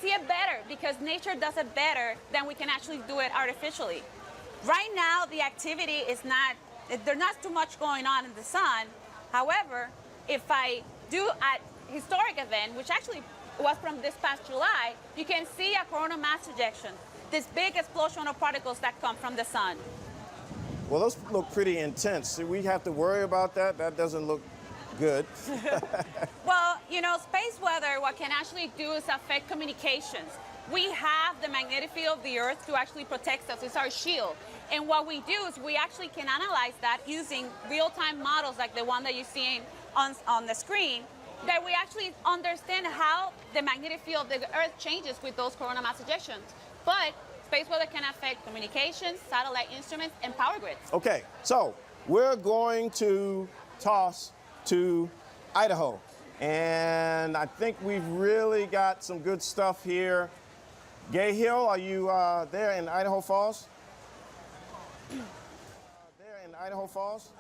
see it better because nature does it better than we can actually do it artificially. Right now, the activity is not, there's not too much going on in the sun. However, if I do a historic event, which actually was from this past July, you can see a coronal mass ejection, this big explosion of particles that come from the sun. Well, those look pretty intense. Do we have to worry about that? That doesn't look good. Well, you know, space weather, what can actually do is affect communications. We have the magnetic field of the Earth to actually protect us. It's our shield. And what we do is we actually can analyze that using real-time models like the one that you see on the screen, that we actually understand how the magnetic field of the Earth changes with those coronal mass ejections. But space weather can affect communications, satellite instruments, and power grids. Okay, so we're going to toss to Idaho. And I think we've really got some good stuff here. Gay Hill, are you there in Idaho Falls?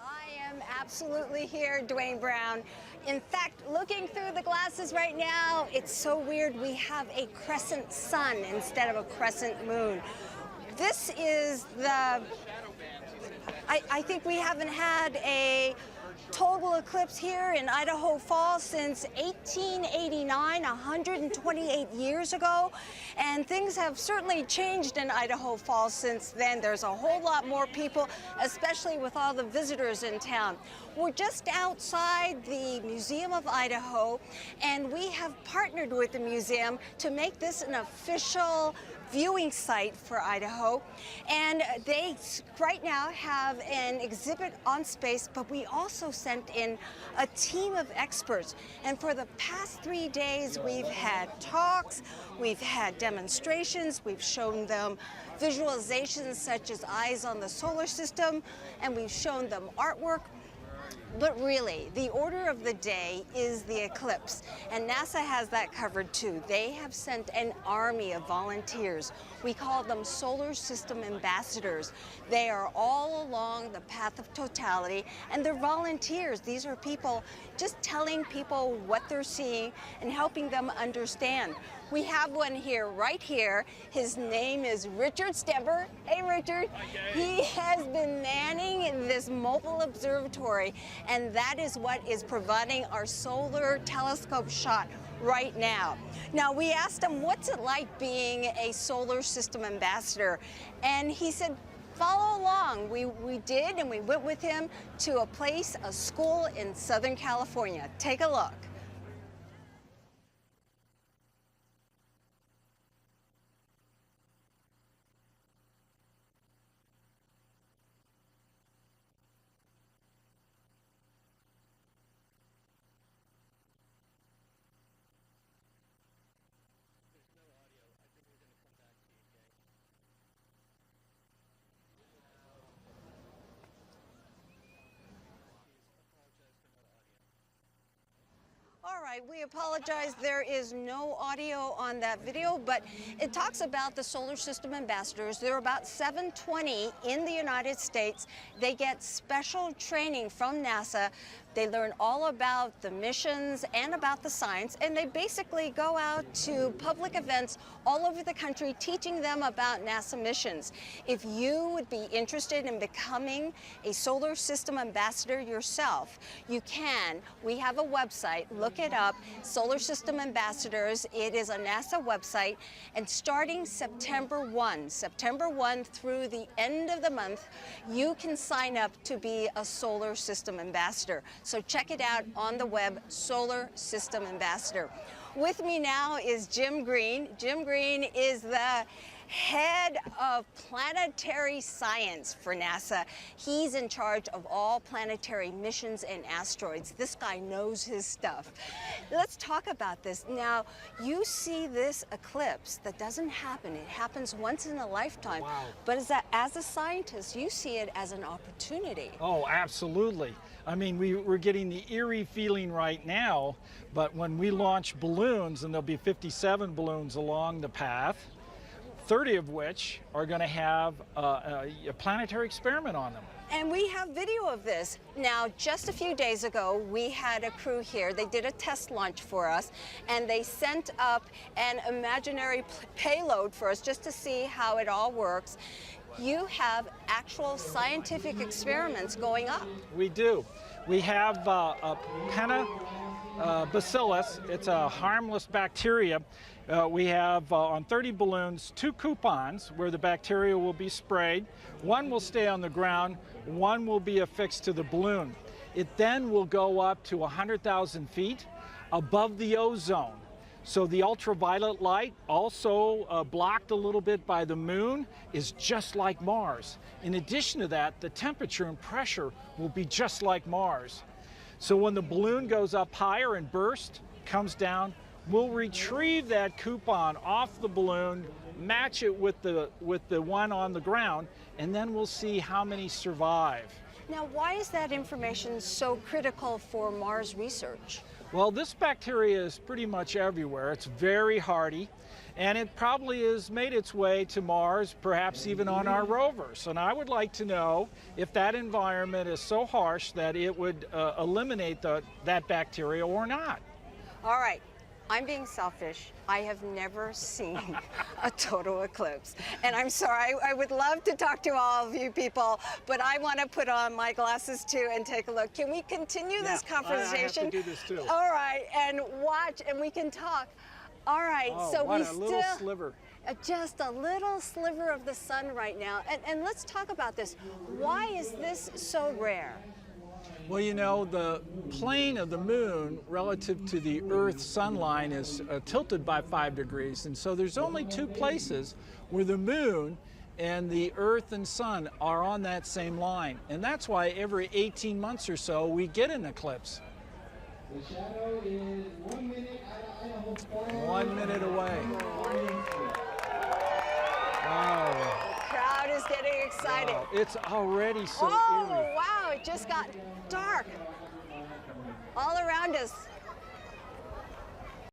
I am absolutely here, Dwayne Brown. In fact, looking through the glasses right now, it's so weird. We have a crescent sun instead of a crescent moon. This is the, I think we haven't had a total eclipse here in Idaho Falls since 1889, 128 years ago. And things have certainly changed in Idaho Falls since then. There's a whole lot more people, especially with all the visitors in town. We're just outside the Museum of Idaho, and we have partnered with the museum to make this an official viewing site for Idaho. And they right now have an exhibit on space, but we also sent in a team of experts. And for the past 3 days, we've had talks, we've had demonstrations, we've shown them visualizations such as eyes on the solar system, and we've shown them artwork. But really, the order of the day is the eclipse, and NASA has that covered too. They have sent an army of volunteers. We call them solar system ambassadors. They are all along the path of totality, and they're volunteers. These are people just telling people what they're seeing and helping them understand. We have one here, right here. His name is Richard Stemper. Hey, Richard. He has been manning this mobile observatory, and that is what is providing our solar telescope shot right now. Now, we asked him, what's it like being a solar system ambassador? And he said, follow along. We did, and we went with him to a school in Southern California. Take a look. All right, we apologize. There is no audio on that video, but it talks about the solar system ambassadors. There are about 720 in the United States. They get special training from NASA. They learn all about the missions and about the science, and they basically go out to public events all over the country teaching them about NASA missions. If you would be interested in becoming a solar system ambassador yourself, you can. We have a website. Look it up, Solar System Ambassadors. It is a NASA website, and starting September 1 through the end of the month, you can sign up to be a solar system ambassador. So check it out on the web, Solar System Ambassador. With me now is Jim Green. Jim Green is the head of planetary science for NASA. He's in charge of all planetary missions and asteroids. This guy knows his stuff. Let's talk about this. Now, you see this eclipse that doesn't happen. It happens once in a lifetime. Wow. But as a scientist, you see it as an opportunity. Oh, absolutely. I mean, we're getting the eerie feeling right now, but when we launch balloons, and there'll be 57 balloons along the path, 30 of which are going to have a planetary experiment on them. And we have video of this. Now, just a few days ago, we had a crew here. They did a test launch for us, and they sent up an imaginary payload for us just to see how it all works. You have actual scientific experiments going up. We do. We have a bacillus. It's a harmless bacteria. We have on 30 balloons 2 coupons where the bacteria will be sprayed. One will stay on the ground, one will be affixed to the balloon. It then will go up to 100,000 feet above the ozone. So the ultraviolet light, also blocked a little bit by the moon, is just like Mars. In addition to that, the temperature and pressure will be just like Mars. So when the balloon goes up higher and bursts, comes down, we'll retrieve that coupon off the balloon, match it with the one on the ground, and then we'll see how many survive. Now, why is that information so critical for Mars research? Well, this bacteria is pretty much everywhere. It's very hardy, and it probably has made its way to Mars, perhaps even on our rovers. And I would like to know if that environment is so harsh that it would eliminate that bacteria or not. All right. I'm being selfish. I have never seen a total eclipse. And I'm sorry, I would love to talk to all of you people, but I want to put on my glasses too and take a look. Can we continue this conversation? I have to do this too. All right, and watch, and we can talk. All right, oh, so what we a still... little sliver. Just a little sliver of the sun right now. And let's talk about this. Why is this so rare? Well, you know, the plane of the moon relative to the Earth's sun line is tilted by 5 degrees. And so there's only 2 places where the moon and the Earth and sun are on that same line. And that's why every 18 months or so we get an eclipse. The shadow is 1 minute. 1 minute away. Wow. The crowd is getting excited. Wow. It's already so oh, eerie. wow, it just got dark all around us.